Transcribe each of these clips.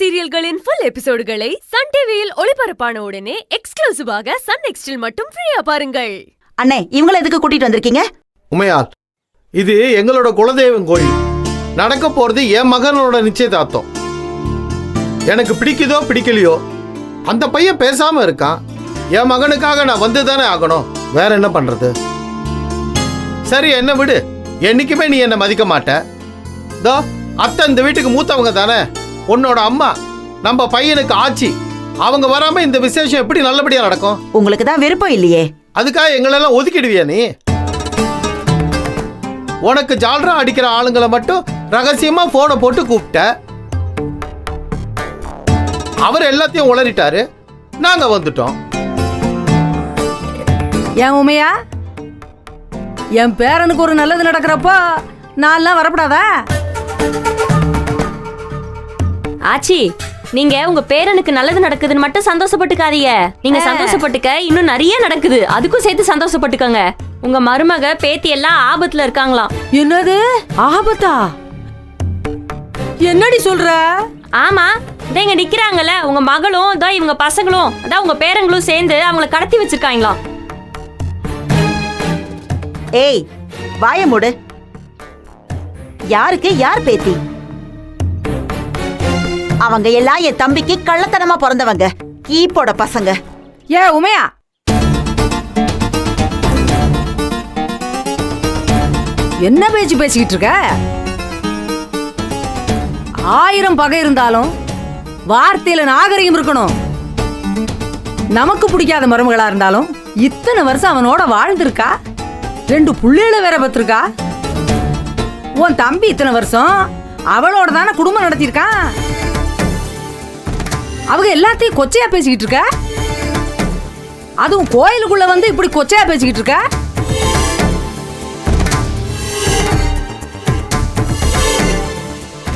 சீரியல்களின் full எபிசோடுகளை Sun டிவியில் ஒளிபரப்பான உடனே எக்ஸ்க்ளூசிவாக சன் நெக்ஸ்டில் மட்டும் ஃப்ரீயா பாருங்கள். அண்ணே, இவங்களை எதுக்கு கூட்டிட்டு வந்திருக்கீங்க? உமையால், இது எங்களோட குலதெய்வம் கோயில். நடக்க போறது என் மகனோட நிச்சயதார்த்தம். எனக்கு பிடிக்குதோ பிடிக்கலையோ அந்த பையன் பேசாம இருக்கான். என் மகனுக்காக நான் வந்து தானே ஆகணும். வேற என்ன பண்றது? சரி, என்ன விடு. என்னைக்குமே நீ என்ன மதிக்க மாட்ட. தோ அத்தை இந்த வீட்டுக்கு மூத்தவங்க தானே. உன்னோட அம்மா நம்ம பையனுக்கு ஆச்சி. அவங்க வராம இந்த விசேஷம் எப்படி நல்லபடியா நடக்கும்? உங்களுக்கு தான் விருப்பம் இல்லையே, அதுக்காக எங்களெல்லாம் ஒதுக்கிடுவியா நீ? உனக்கு ஜால்ரா அடிக்கிற ஆளுங்களை மட்டும் ரகசியமா போனை போட்டு கூப்பிட்ட. அவர் எல்லாத்தையும் உளறிட்டாரு. நாங்க வந்துட்டோம். ஏன் உமையா, என் பேரனுக்கு ஒரு நல்லது நடக்கிறப்போ நான்லாம் வரப்படாதா? ஆச்சி, நீங்க உங்க பேரனுக்கு நல்லது நடக்குதுன்னு மட்டும் சந்தோஷப்பட்டுக்காதீங்க. நீங்க சந்தோஷப்பட்டுக்க இன்னும் நிறைய நடக்குது, அதுக்கும் சேர்த்து சந்தோஷப்பட்டுக்கங்க. உங்க மருமக பேத்தி எல்லாம் ஆபத்துல இருக்காங்களாம். என்னது ஆபத்தா? என்னடி சொல்ற? ஆமா, இங்க நிக்கிறாங்கல்ல உங்க மகளும் இதோ இவங்க பசங்களும், அதான் உங்க பேரங்களும் சேர்ந்து அவங்கள கடத்தி வச்சிருக்காங்களாம். ஏய், வாய மூடு. யாருக்கு யார் பேத்தி? அவங்க எல்லாம் என் தம்பிக்கு கள்ளத்தனமா பிறந்தவங்க, கீப்போட பசங்க. ஏ உமையா, என்ன பேச்சு பேசிக்கிட்டு இருக்க? 1000 பகை இருந்தாலும் வார்த்தையில நாகரிகம் இருக்கணும். நமக்கு பிடிக்காத மருமகளா இருந்தாலும் இத்தனை வருஷம் அவனோட வாழ்ந்திருக்கா. 2 புள்ளைகளை வேற பத்திருக்கா. உன் தம்பி இத்தனை வருஷம் அவளோட தானே குடும்பம் நடத்திருக்கான். அவங்க எல்லாத்தையும் கொச்சையா பேசிக்கிட்டு இருக்க. அதுவும் கோயிலுக்குள்ள வந்து இப்படி கொச்சையா பேசிக்கிட்டு இருக்க.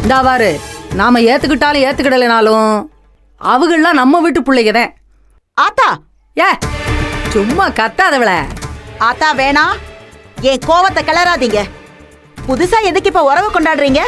இந்தாவாரு, நாம ஏத்துக்கிட்டாலும் ஏத்துக்கிடலைனாலும் அவங்கெல்லாம் நம்ம வீட்டு பிள்ளைங்கதான். ஆத்தா, ஏ சும்மா கத்தாதவள. ஆத்தா வேணா, என் கோவத்தை கிளறாதீங்க. புதுசா எதுக்கு இப்ப உறவு கொண்டாடுறீங்க?